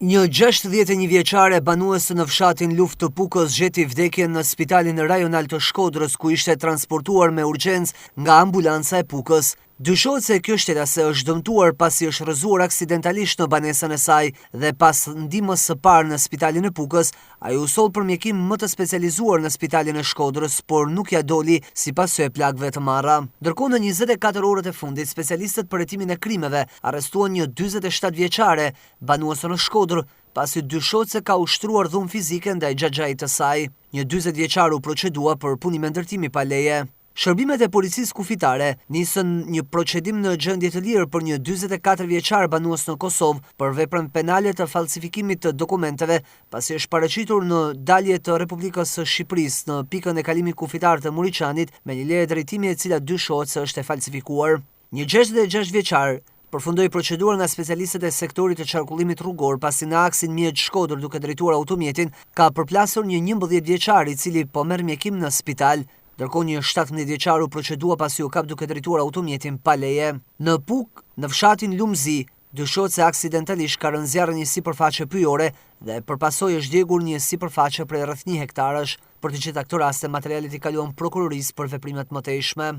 Një 61 vjeçare banuese në fshatin Luftë të Pukës gjeti vdekjen në spitalin rajonal të Shkodrës, ku ishte transportuar me urgjencë nga ambulanca e Pukës. Dyshohet se kjo shtetase është dëmtuar pasi është rrëzuar aksidentalisht në banesën e saj dhe pas ndihmës së parë në spitalin e Pukës, ai u soll për mjekim më të specializuar në spitalin e Shkodrës, por nuk ja doli si pasojë e plagëve të marra. Ndërkohë në 24 orët e fundit, specialistët për hetimin e krimeve arrestuan një 47 vjeçare banuese në Shkodër, pasi dyshohet se ka ushtruar dhunë fizike ndaj xhaxhait të saj. Një 40 vjeçar u procedua për punim me ndërtimi pa leje. Shërbimet e policisë kufitare nisën një procedim në gjendje të lirë për një 44 vjeçar banues në Kosovë për veprën penale të falsifikimit të dokumenteve, pasi është paraqitur në dalje të Republikës së Shqipërisë në pikën e kalimit kufitar të Muriçanit me një leje drejtimi e cila dyshohet se është e falsifikuar. Një 66 vjeçar përfundoi procedurën nga specialistët e sektorit të qarkullimit rrugor pasi në aksin Mjedh-Shkodër duke drejtuar automjetin ka përplasur një 11 vjeçar i cili po merr mjekim në spital. Ndërkohë një 17 vjeçar u procedua pasi u kap duke drejtuar automjetin pa leje. Në Pukë, në fshatin Lumzi, dyshohet se aksidentalisht ka rënë zjarr një sipërfaqe pyjore dhe përpasoj është djegur një sipërfaqe prej rreth 1 hektarash. Për të gjitha këto raste, materialet i kaluan prokurorisë për veprimet mëtejshme.